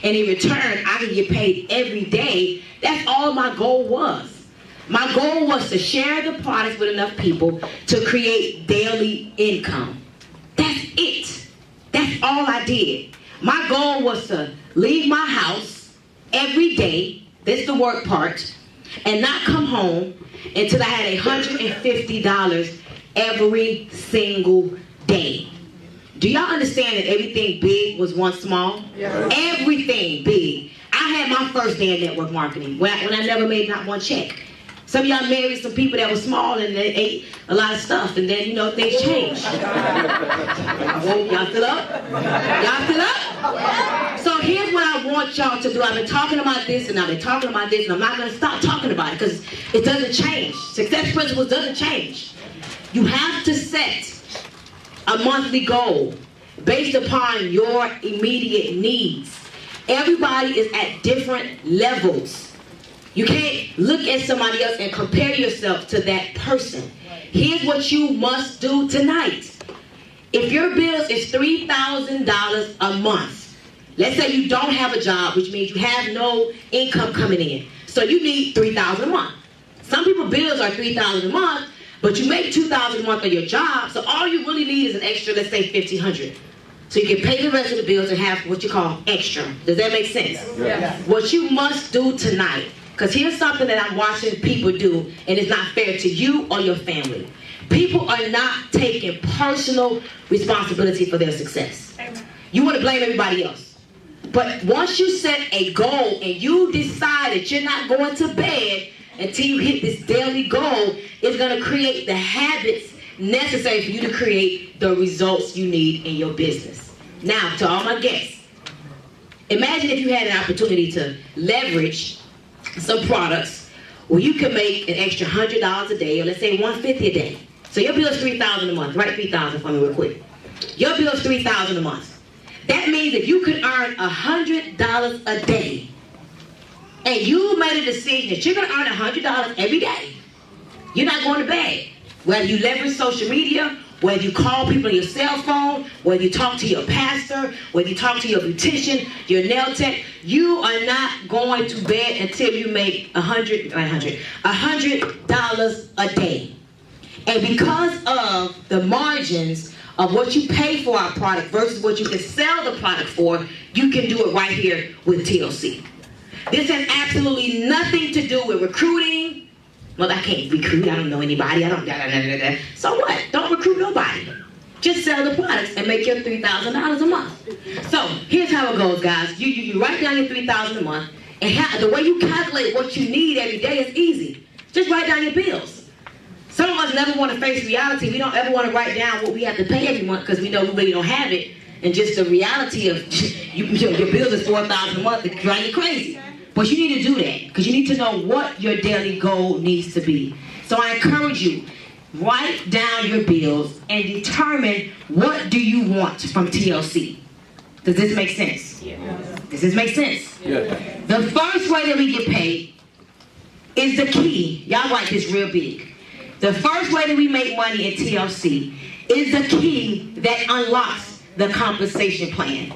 and in return, I can get paid every day. That's all my goal was. My goal was to share the products with enough people to create daily income. That's it. That's all I did. My goal was to leave my house every day, that's the work part, and not come home until I had $150 every single day. Do y'all understand that everything big was once small? Yeah. Everything big. I had my first day in network marketing when I never made not one check. Some of y'all married some people that were small and they ate a lot of stuff, and then, you know, things changed. Y'all still up? Y'all still up? So here's what I want y'all to do. I've been talking about this, and I've been talking about this, and I'm not going to stop talking about it because it doesn't change. Success principles doesn't change. You have to set a monthly goal based upon your immediate needs. Everybody is at different levels. You can't look at somebody else and compare yourself to that person. Here's what you must do tonight. If your bills is $3,000 a month, let's say you don't have a job, which means you have no income coming in. So you need $3,000 a month. Some people's bills are $3,000 a month, but you make $2,000 a month on your job, so all you really need is an extra, let's say $1,500. So you can pay the rest of the bills and have what you call extra. Does that make sense? Yeah. What you must do tonight, because here's something that I'm watching people do, and it's not fair to you or your family. People are not taking personal responsibility for their success. You want to blame everybody else. But once you set a goal and you decide that you're not going to bed until you hit this daily goal, it's going to create the habits necessary for you to create the results you need in your business. Now, to all my guests, imagine if you had an opportunity to leverage some products where you can make an extra $100 a day, or let's say $150 a day. So your bill is $3,000 a month. Write $3,000 for me real quick. Your bill is $3,000 a month. That means if you could earn $100 a day, and you made a decision that you're going to earn $100 every day, you're not going to bed. Whether you leverage social media, whether you call people on your cell phone, whether you talk to your pastor, whether you talk to your beautician, your nail tech, you are not going to bed until you make $100 a day. And because of the margins of what you pay for our product versus what you can sell the product for, you can do it right here with TLC. This has absolutely nothing to do with recruiting. Well, I can't recruit. I don't know anybody. I don't. So what? Don't recruit nobody. Just sell the products and make your $3,000 a month. So here's how it goes, guys. You write down your $3,000 a month, and the way you calculate what you need every day is easy. Just write down your bills. Some of us never want to face reality. We don't ever want to write down what we have to pay every month because we know we really don't have it, and just the reality of your bills is $4,000 a month. It drives you crazy. But you need to do that because you need to know what your daily goal needs to be. So I encourage you, write down your bills and determine what do you want from TLC. Does this make sense? Yeah. Does this make sense? Yeah. The first way that we get paid is the key. Y'all write this real big. The first way that we make money at TLC is the key that unlocks the compensation plan.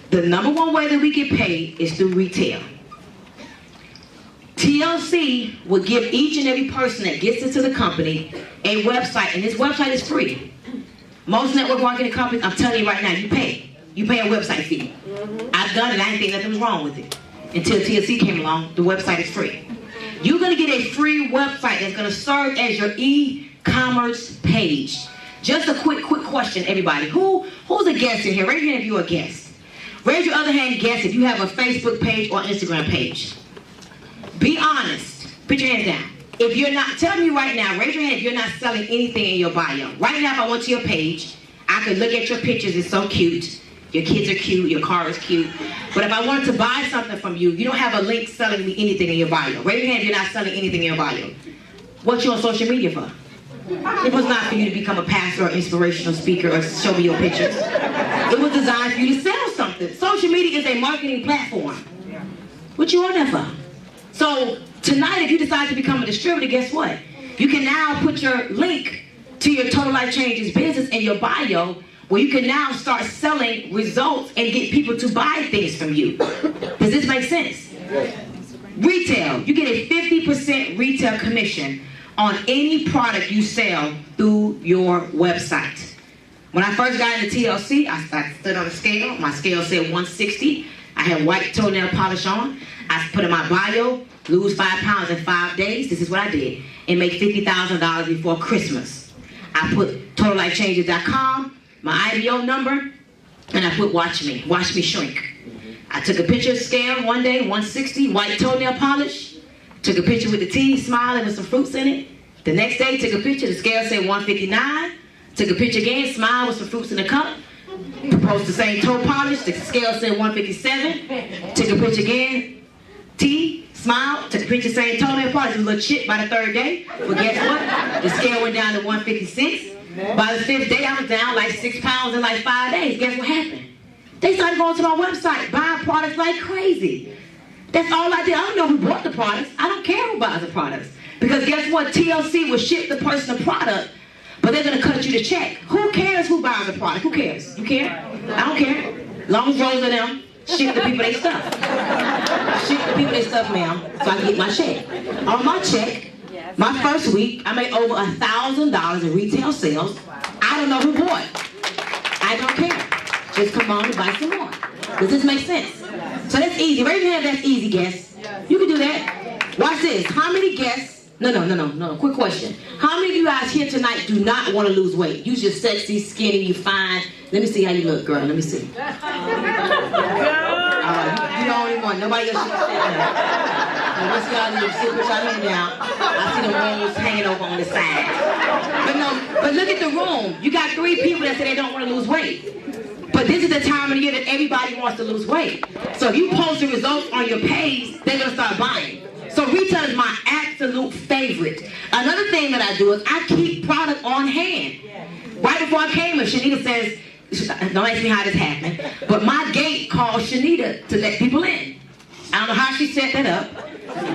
The number one way that we get paid is through retail. TLC will give each and every person that gets into the company a website, and this website is free. Most network marketing companies, I'm telling you right now, you pay. You pay a website fee. I've done it, I didn't think nothing was wrong with it. Until TLC came along, the website is free. You're gonna get a free website that's gonna serve as your e-commerce page. Just a quick question, everybody. Who's a guest in here? Raise your hand if you're a guest. Raise your other hand, guess if you have a Facebook page or Instagram page. Be honest. Put your hands down. If you're not, tell me right now, raise your hand if you're not selling anything in your bio. Right now, if I went to your page, I could look at your pictures, it's so cute. Your kids are cute, your car is cute. But if I wanted to buy something from you, you don't have a link selling me anything in your bio. Raise your hand if you're not selling anything in your bio. What you on social media for? It was not for you to become a pastor or inspirational speaker or show me your pictures. It was designed for you to sell something. Social media is a marketing platform. What you on there for? So tonight, if you decide to become a distributor, guess what? You can now put your link to your Total Life Changes business in your bio, where you can now start selling results and get people to buy things from you. Does this make sense? Retail, you get a 50% retail commission on any product you sell through your website. When I first got into TLC, I stood on a scale. My scale said 160. I had white toenail polish on. I put in my bio, lose 5 pounds in 5 days. This is what I did. And make $50,000 before Christmas. I put totallifechanges.com, my IBO number, and I put watch me shrink. I took a picture of scale one day, 160, white toenail polish. Took a picture with the tea, smiling with some fruits in it. The next day, took a picture, the scale said 159. Took a picture again, smile with some fruits in the cup. Proposed the same toe polish, the scale said 157. Took a picture again, tea, smile, took a picture, same toenail polish, a little chip by the 3rd day. But guess what? The scale went down to 156. By the 5th day, I was down like 6 pounds in like 5 days. Guess what happened? They started going to my website, buying products like crazy. That's all I did. I don't know who bought the products. I don't care who buys the products. Because guess what? TLC will ship the person the product, but they're going to cut you the check. Who cares who buys the product? Who cares? You care? I don't care. Long as Rose and them ship the people they stuff. Ship the people they stuff, ma'am, so I can get my check. On my check, my first week, I made over $1,000 in retail sales. I don't know who bought. I don't care. Just come on and buy some more. Does this make sense? So that's easy. Raise your hand if that's easy, guests. You can do that. Watch this. How many guests? No. Quick question. How many of you guys here tonight do not want to lose weight? You just sexy, skinny, you fine. Let me see how you look, girl. Let me see. You the only one. Nobody else should stand up. Let's see how you look. Sit with your hand down. I see the rolls hanging over on the side. But look at the room. You got 3 people that say they don't want to lose weight. But this is the time of the year that everybody wants to lose weight. So if you post the results on your page, they're going to start buying. So retail is my absolute favorite. Another thing that I do is I keep product on hand. Right before I came in, Shanita says, don't ask me how this happened, but my gate called Shanita to let people in. I don't know how she set that up,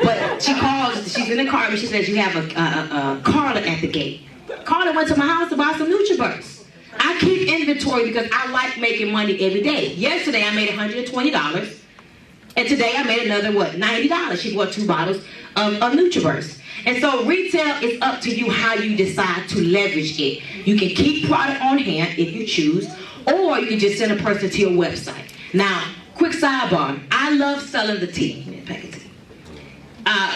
but she calls, she's in the car, and she says, you have a Carla at the gate. Carla went to my house to buy some NutriBurst. I keep inventory because I like making money every day. Yesterday I made $120, and today I made another, $90. She bought 2 bottles of NutriBurst. And so retail is up to you how you decide to leverage it. You can keep product on hand if you choose, or you can just send a person to your website. Now, quick sidebar, I love selling the tea. Give me a pack of tea.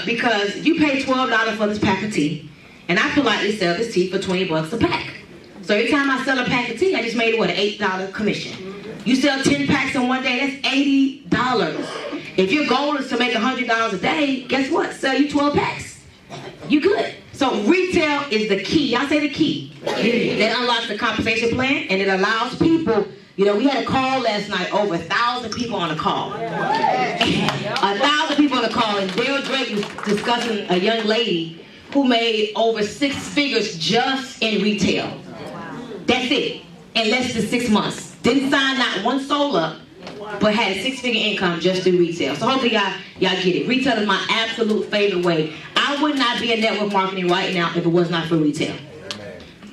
Because you pay $12 for this pack of tea, and I politely sell this tea for $20 a pack. So every time I sell a pack of tea, I just made, an $8 commission. You sell 10 packs in one day, that's $80. If your goal is to make $100 a day, guess what? Sell you 12 packs. You good. So retail is the key. Y'all say the key. That unlocks the compensation plan, and it allows people, we had a call last night, over 1,000 people on a call. 1,000 people on a call, and Dale Drake was discussing a young lady who made over 6 figures just in retail. That's it. In less than 6 months. Didn't sign not one soul up, but had a 6-figure income just through retail. So hopefully y'all get it. Retail is my absolute favorite way. I would not be in network marketing right now if it was not for retail.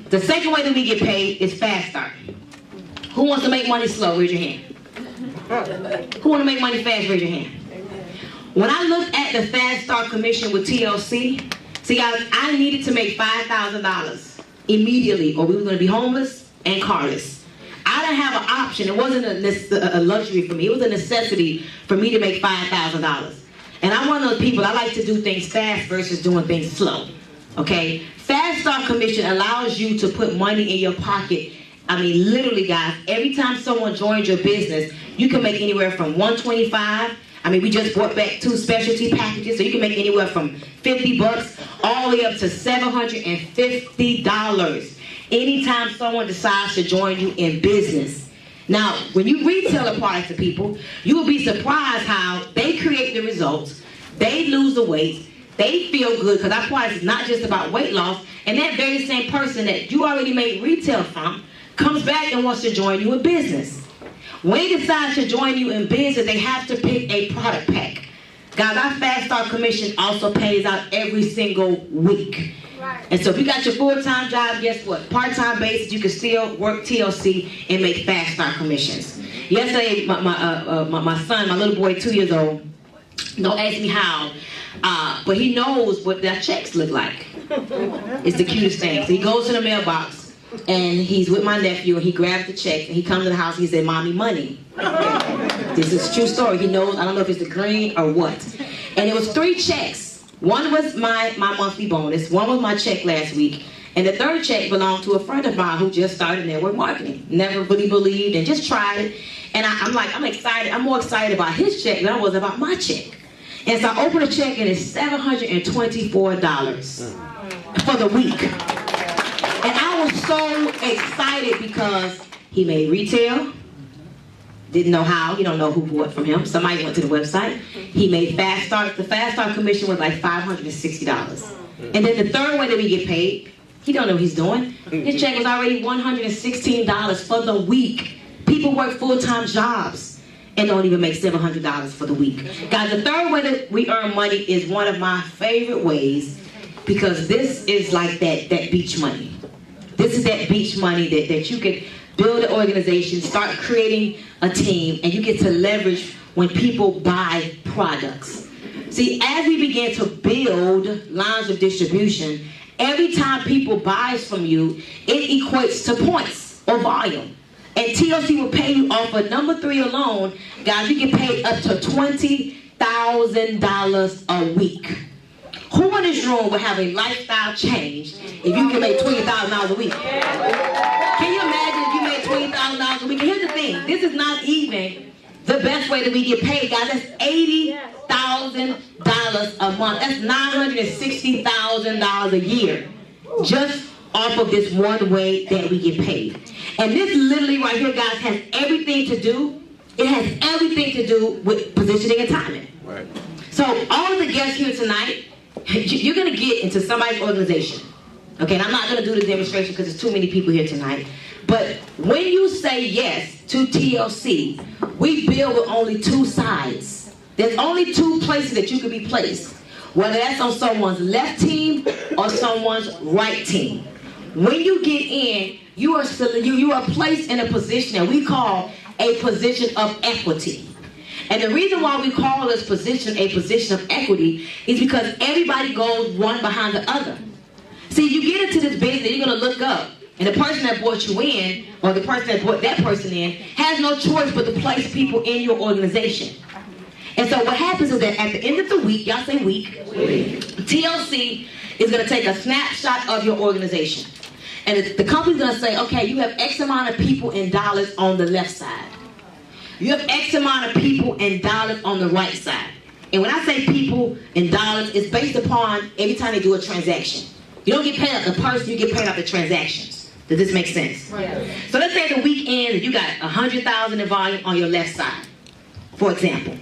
The second way that we get paid is fast start. Who wants to make money slow? Raise your hand. Who want to make money fast? Raise your hand. When I looked at the fast start commission with TLC, see guys, I needed to make $5,000 immediately, or we were going to be homeless and carless. I didn't have an option. It wasn't a luxury for me. It was a necessity for me to make $5,000. And I'm one of those people, I like to do things fast versus doing things slow. Okay? Fast start commission allows you to put money in your pocket. I mean, literally, guys, every time someone joins your business, you can make anywhere from $125. I mean, we just brought back 2 specialty packages, so you can make anywhere from $50 all the way up to $750. Anytime someone decides to join you in business. Now, when you retail a product to people, you will be surprised how they create the results, they lose the weight, they feel good, because our product is not just about weight loss, and that very same person that you already made retail from comes back and wants to join you in business. When they decide to join you in business, they have to pick a product pack. Guys, our Fast Start Commission also pays out every single week. And so if you got your full-time job, guess what? Part-time basis, you can still work TLC and make fast start commissions. Yesterday, my son, my little boy, 2 years old, don't ask me how, but he knows what their checks look like. It's the cutest thing. So he goes to the mailbox, and he's with my nephew, and he grabs the check, and he comes to the house, and he said, "Mommy, money." This is a true story. He knows, I don't know if it's the green or what. And it was 3 checks. One was my monthly bonus, one was my check last week, and the third check belonged to a friend of mine who just started network marketing. Never really believed and just tried it. And I'm excited. I'm more excited about his check than I was about my check. And so I opened the check and it's $724 for the week. And I was so excited because he made retail. Didn't know how. He don't know who bought from him. Somebody went to the website. He made fast start. The fast start commission was like $560. And then the third way that we get paid, he don't know what he's doing. His check was already $116 for the week. People work full-time jobs and don't even make $700 for the week. Guys, the third way that we earn money is one of my favorite ways, because this is like that beach money. This is that beach money that you can build an organization, start creating a team, and you get to leverage when people buy products. See, as we begin to build lines of distribution, every time people buy from you, it equates to points or volume. And TLC will pay you off of number 3 alone. Guys, you get paid up to $20,000 a week. Who in this room would have a lifestyle change if you can make $20,000 a week? Can you imagine if you made $20,000 a week? And here's the thing, this is not even the best way that we get paid, guys. That's $80,000 a month. That's $960,000 a year, just off of this one way that we get paid. And this literally right here, guys, has everything to do, it has everything to do with positioning and timing. Right. So all of the guests here tonight, you're going to get into somebody's organization. Okay, and I'm not going to do the demonstration because there's too many people here tonight. But when you say yes to TLC, we build with only 2 sides. There's only 2 places that you could be placed, whether that's on someone's left team or someone's right team. When you get in, you are placed in a position that we call a position of equity. And the reason why we call this position a position of equity is because everybody goes one behind the other. See, you get into this business, you're going to look up, and the person that brought you in, or the person that brought that person in, has no choice but to place people in your organization. And so what happens is that at the end of the week, y'all say week, TLC is going to take a snapshot of your organization. And the company's going to say, okay, you have X amount of people in dollars on the left side. You have X amount of people in dollars on the right side. And when I say people in dollars, it's based upon every time they do a transaction. You don't get paid off the person, you get paid off the transactions. Does this make sense? Right. So let's say the week ends, you got 100,000 in volume on your left side, for example.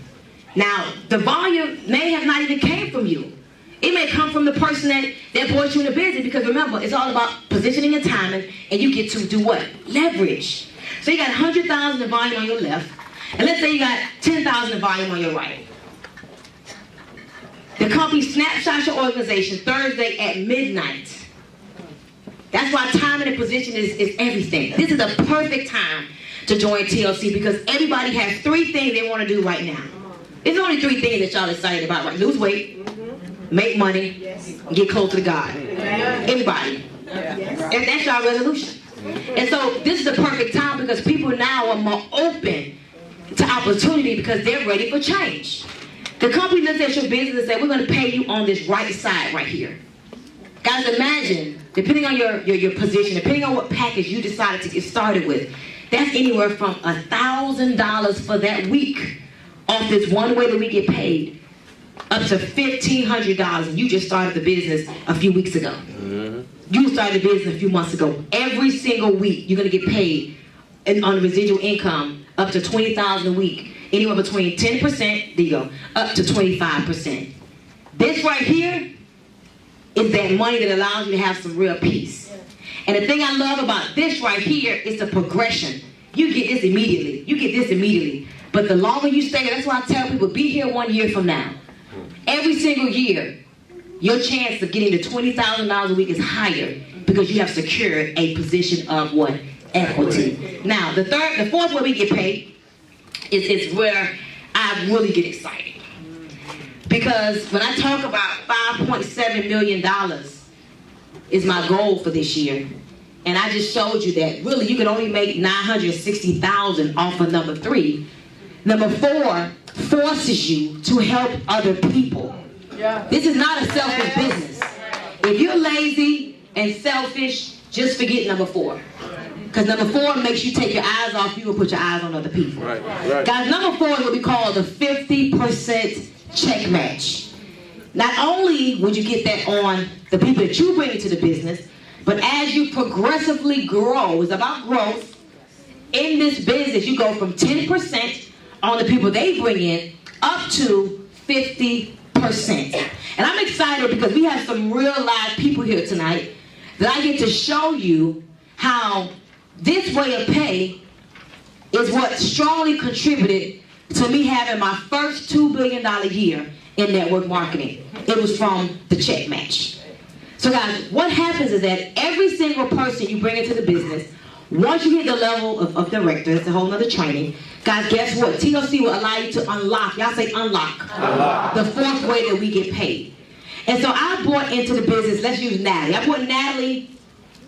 Now, the volume may have not even came from you. It may come from the person that brought you in the business, because remember, it's all about positioning and timing, and you get to do what? Leverage. So you got 100,000 in volume on your left, and let's say you got 10,000 in volume on your right. The company snapshots your organization Thursday at midnight. That's why timing and position is everything. This is a perfect time to join TLC, because everybody has 3 things they want to do right now. There's only 3 things that y'all excited about, right? Lose weight, make money, and get closer to God. Anybody. And that's y'all resolution. And so this is the perfect time, because people now are more open to opportunity because they're ready for change. The company looks at your business and says, we're going to pay you on this right side right here. Guys, imagine, depending on your position, depending on what package you decided to get started with, that's anywhere from $1,000 for that week off this one way that we get paid, up to $1,500, and you just started the business a few weeks ago. You started the business a few months ago. Every single week, you're going to get paid on the residual income up to $20,000 a week. Anywhere between 10%, there you go, up to 25%. This right here is that money that allows you to have some real peace. And the thing I love about this right here is the progression. You get this immediately. You get this immediately. But the longer you stay, that's why I tell people, be here 1 year from now. Every single year, your chance of getting to $20,000 a week is higher because you have secured a position of what? Equity. Now, the fourth way we get paid is where I really get excited. Because when I talk about $5.7 million is my goal for this year, and I just showed you that really you can only make $960,000 off of number 3. Number 4 forces you to help other people. Yeah. This is not a selfish business. If you're lazy and selfish, just forget number 4. Because number 4 makes you take your eyes off you and put your eyes on other people. Right. Guys, number 4 is what we call the 50% check match. Not only would you get that on the people that you bring into the business, but as you progressively grow, it's about growth, in this business you go from 10% on the people they bring in up to 50%. And I'm excited because we have some real live people here tonight that I get to show you how this way of pay is what strongly contributed to me having my first $2 billion year in network marketing. It was from the check match. So guys, what happens is that every single person you bring into the business, once you hit the level of director, it's a whole nother training. Guys, guess what? TLC will allow you to unlock, y'all say unlock, the 4th way that we get paid. And so I brought into the business, let's use Natalie. I brought Natalie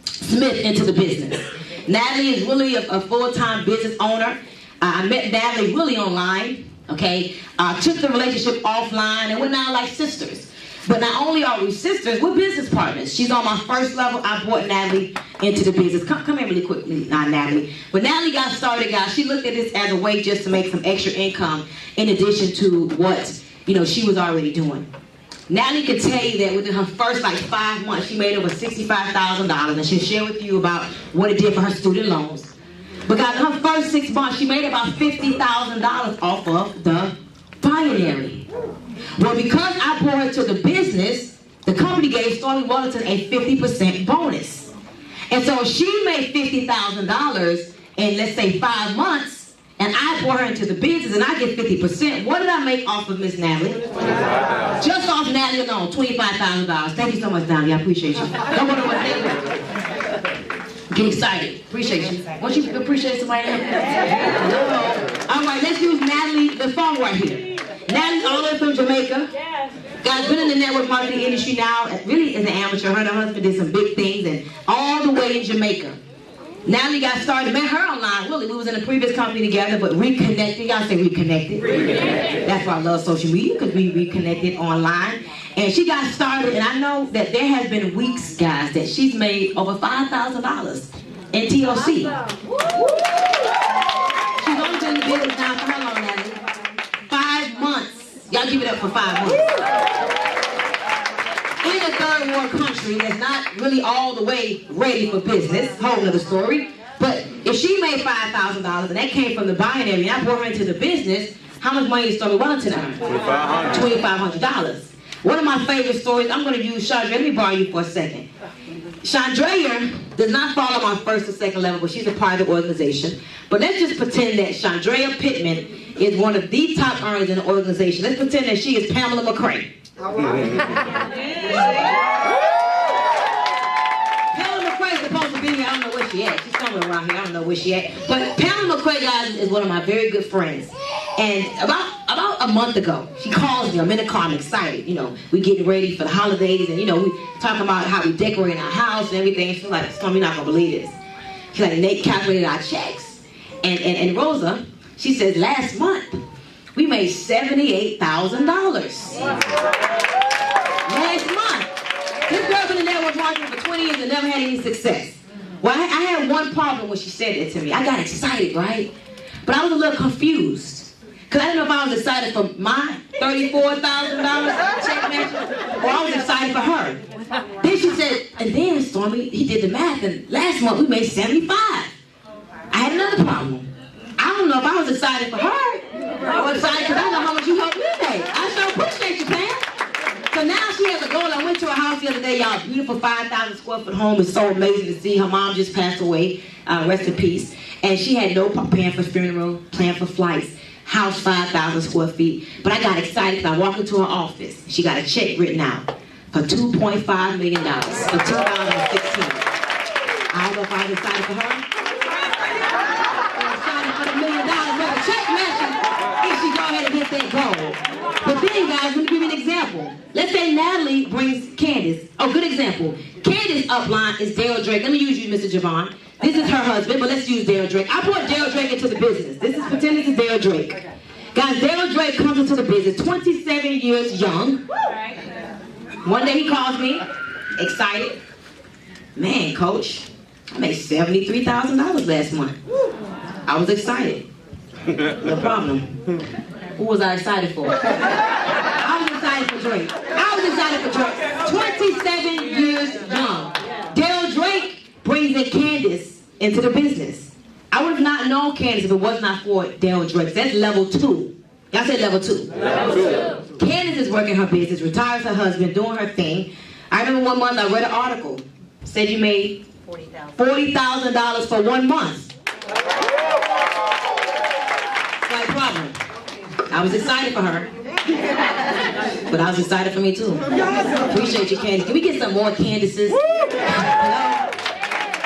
Smith into the business. Natalie is really a full-time business owner. I met Natalie really online, okay? Took the relationship offline, and we're now like sisters. But not only are we sisters, we're business partners. She's on my first level. I brought Natalie into the business. Come here really quickly, Natalie. When Natalie got started, guys, she looked at this as a way just to make some extra income in addition to what, she was already doing. Natalie could tell you that within her first 5 months, she made over $65,000, and she'll share with you about what it did for her student loans. But guys, in her first 6 months, she made about $50,000 off of the binary. Well, because I brought her to the business, the company gave Stormy Wellington a 50% bonus. And so she made $50,000 in, let's say, 5 months, and I brought her into the business, and I get 50%. What did I make off of Miss Natalie? Just off Natalie alone, $25,000. Thank you so much, Natalie. I appreciate you. Don't want to get excited. Appreciate you. Won't you appreciate somebody else? All right, let's use Natalie, the phone right here. Natalie's all the way from Jamaica. Guys, been in the network marketing industry now, really as an amateur. Her and her husband did some big things, and all the way in Jamaica. Natalie got started, met her online. Really, we was in a previous company together, but reconnected. Y'all say reconnected. That's why I love social media, because we reconnected online. And she got started, and I know that there has been weeks, guys, that she's made over $5,000 in TLC. She's only been in the business now for how long, Natalie? 5 months. Y'all give it up for 5 months. In a third world country that's not really all the way ready for business, whole other story. But if she made $5,000 and that came from the binary, and I brought her into the business, how much money did Stormy Wellington earn? $2,500. One of my favorite stories, I'm going to use Chandra. Let me borrow you for a second. Chandra does not fall on my first or second level, but she's a part of the organization. But let's just pretend that Chandra Pittman is one of the top earners in the organization. Let's pretend that she is Pamela McCray. Pamela McCray is supposed to be here. I don't know where she at. She's somewhere around here. I don't know where she at. But Pamela McCray, guys, is one of my very good friends. And about a month ago, she calls me. I'm in the car. I'm excited. We getting ready for the holidays, and we talking about how we decorating our house and everything. She's like, Stormy, you're not gonna believe this. She's like, Nate calculated our checks, and Rosa, she says last month we made $78,000. Last month. This girl's been in network marketing for 20 years and never had any success. Well, I had one problem when she said that to me. I got excited, right? But I was a little confused. Because I didn't know if I was excited for my $34,000 check match, or I was excited for her. Then she said, and then Stormy, he did the math, and last month we made 75. I had another problem. I don't know if I was excited for her, I was excited because I know how much you helped me today. I sure appreciate you, Pam. So now she has a goal. I went to her house the other day, y'all. Beautiful 5,000 square foot home. It's so amazing to see. Her mom just passed away, rest in peace. And she had no plan for funeral, plan for flights. House 5,000 square feet. But I got excited because I walked into her office. She got a check written out for her $2.5 million for 2016. I don't know if I was excited for her. I was excited for the $1 million worth of check matching if she go ahead and get that goal. But then, guys, let me give you an example. Let's say Natalie brings Candace. Oh, good example. Candace's upline is Dale Drake. Let me use you, Mr. Javon. This is her husband, but let's use Dale Drake. I brought Dale Drake into the business. This is pretend this is Dale Drake. Guys, Dale Drake comes into the business, 27 years young. One day he calls me, excited. Man, coach, I made $73,000 last month. I was excited. No problem. Who was I excited for? I was excited for Drake. I was excited for Drake. 27 years young. Dale Drake brings in Candace into the business. I would have not known Candace if it was not for Dale Drake. That's level 2. Y'all said level 2. Level 2. Candace is working her business, retires her husband, doing her thing. I remember one month I read an article. Said you made $40,000 for 1 month. Slight problem. I was excited for her. But I was excited for me too. Appreciate you, Candace. Can we get some more Candaces? Hello?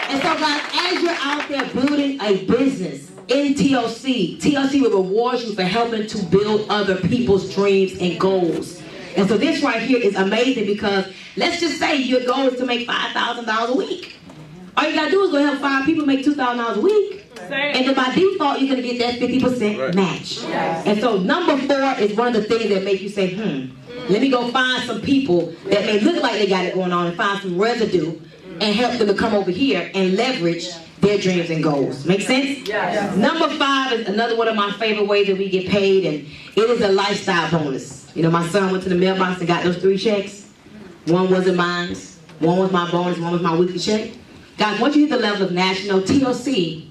And so guys, as you're out there building a business in TLC, TLC will reward you for helping to build other people's dreams and goals. And so this right here is amazing because let's just say your goal is to make $5,000 a week. All you gotta do is go help 5 people make $2,000 a week. And then by default, you're gonna get that 50% match. And so number 4 is one of the things that make you say, let me go find some people that may look like they got it going on and find some residue and help them to come over here and leverage their dreams and goals. Make sense? Yes. Number 5 is another one of my favorite ways that we get paid, and it is a lifestyle bonus. You know, my son went to the mailbox and got those 3 checks. One wasn't mine, one was my bonus, one was my weekly check. Guys, once you hit the level of national, TLC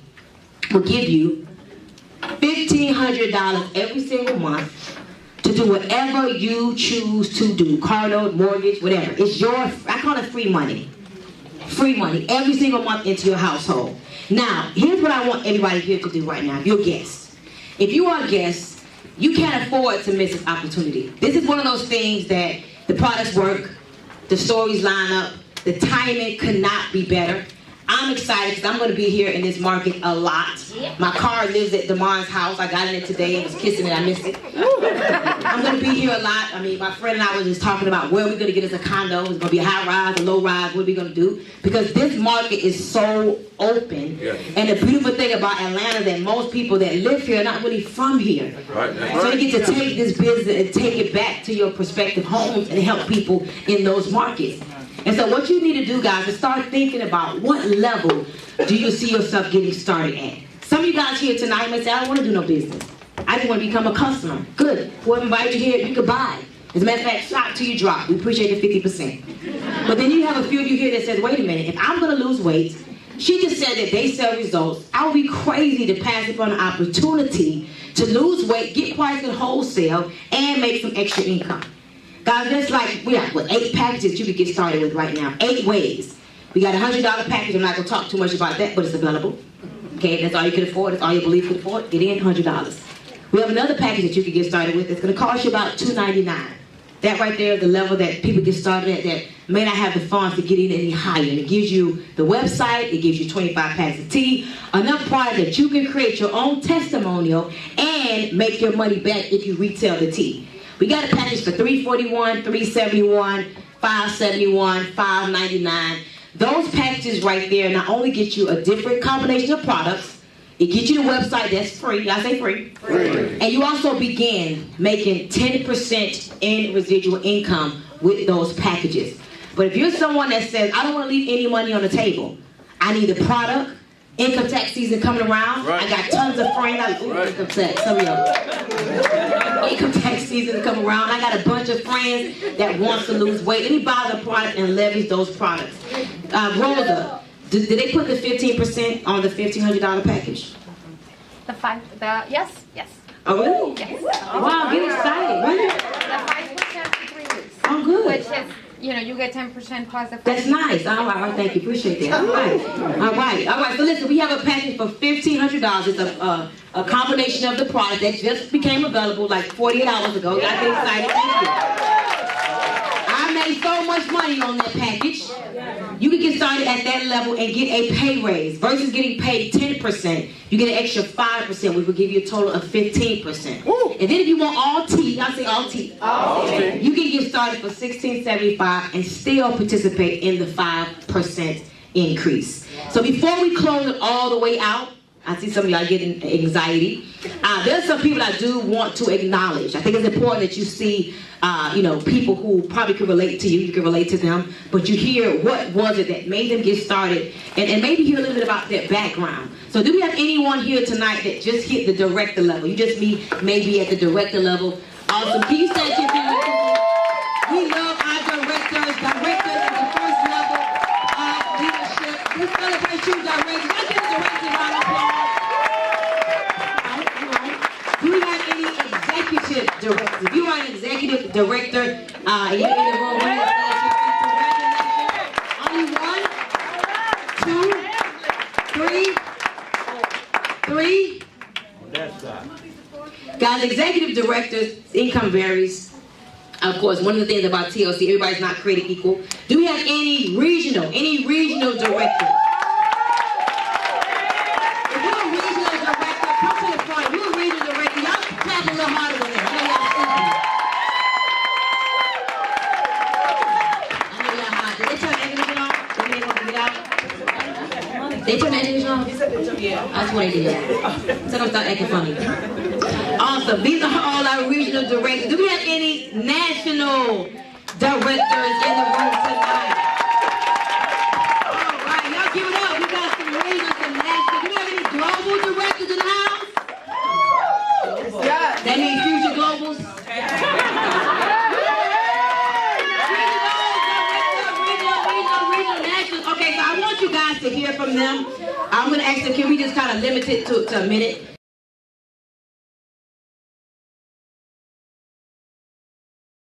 will give you $1,500 every single month to do whatever you choose to do. Car note, mortgage, whatever. It's your, I call it free money. Free money every single month into your household. Now, here's what I want everybody here to do right now. If you're a guest. If you are a guest, you can't afford to miss this opportunity. This is one of those things that the products work, the stories line up, the timing could not be better. I'm excited because I'm going to be here in this market a lot. My car lives at Damon's house. I got in it today and was kissing it. I missed it. I'm going to be here a lot. I mean, my friend and I were just talking about where we're going to get us a condo. It's going to be a high rise, a low rise. What are we going to do? Because this market is so open. And the beautiful thing about Atlanta is that most people that live here are not really from here. So you get to take this business and take it back to your prospective homes and help people in those markets. And so what you need to do, guys, is start thinking about what level do you see yourself getting started at. Some of you guys here tonight may say, I don't want to do no business. I just want to become a customer. Good. Whoever invited you here, you can buy. As a matter of fact, shock till you drop. We appreciate the 50%. But then you have a few of you here that says, wait a minute, if I'm going to lose weight, she just said that they sell results. I would be crazy to pass up on an opportunity to lose weight, get price at wholesale, and make some extra income. Guys, there's like, we have 8 packages you can get started with right now. 8 ways. We got a $100 package. I'm not going to talk too much about that, but it's available. Okay, that's all you can afford. That's all your belief can afford. Get in, $100. We have another package that you can get started with. It's going to cost you about $299. That right there is the level that people get started at that may not have the funds to get in any higher. And it gives you the website. It gives you 25 packs of tea. Enough product that you can create your own testimonial and make your money back if you retail the tea. We got a package for $341, $371, $571, $599. Those packages right there not only get you a different combination of products, it gets you the website that's free. I say free. And you also begin making 10% in residual income with those packages. But if you're someone that says, I don't want to leave any money on the table, I need the product, income tax season coming around, I got tons of friends, income tax, some of y'all. Income tax season to come around. I got a bunch of friends that wants to lose weight. Let me buy the product and leverage those products. Rosa, did they put the 15% on the $1,500 package? Yes. Oh, really? Yes. Wow, get excited. Really? The 5% for 3 weeks. Oh, good. Which is, you get 10% plus the 5%. That's nice. All right, thank you. Appreciate that. All right. So listen, we have a package for $1,500. It's a combination of the product that just became available like 48 hours ago. Y'all get excited. Thank you. I made so much much money on that package. You can get started at that level and get a pay raise. Versus getting paid 10%, you get an extra 5%, which will give you a total of 15%. And then if you want all tea, y'all say all tea. You can get started for $16.75 and still participate in the 5% increase. So before we close it all the way out, I see some of y'all getting anxiety. There's some people I do want to acknowledge. I think it's important that you see, people who probably can relate to you. You can relate to them, but you hear what was it that made them get started, and maybe hear a little bit about their background. So do we have anyone here tonight that just hit the director level? You just maybe at the director level. Awesome. Can you stand to your feet? We love our directors. Directors at the first level of leadership. We celebrate you, directors. Let's give the directors a round of applause. Do we have any executive directors? If you are an executive director, and you're in the room, congratulations. Only 1, 2, 3. Guys, executive directors, income varies. Of course, one of the things about TLC, everybody's not created equal. Do we have any regional director? If you're a regional director, come to the front. If you're a regional director, y'all clap a little harder than that. I know y'all hot. Did they turn the air conditioner on? Did they want to get out? They turn the air conditioner on? That's what they did. So don't start acting funny. Awesome. These are all our regional directors. Do we have any national directors in the room tonight? All right, y'all give it up. We got some regional and national. Do we have any global directors in the house? Yeah. That means future globals? Regional, national. Okay, so I want you guys to hear from them. I'm going to ask them, can we just kind of limit it to a minute?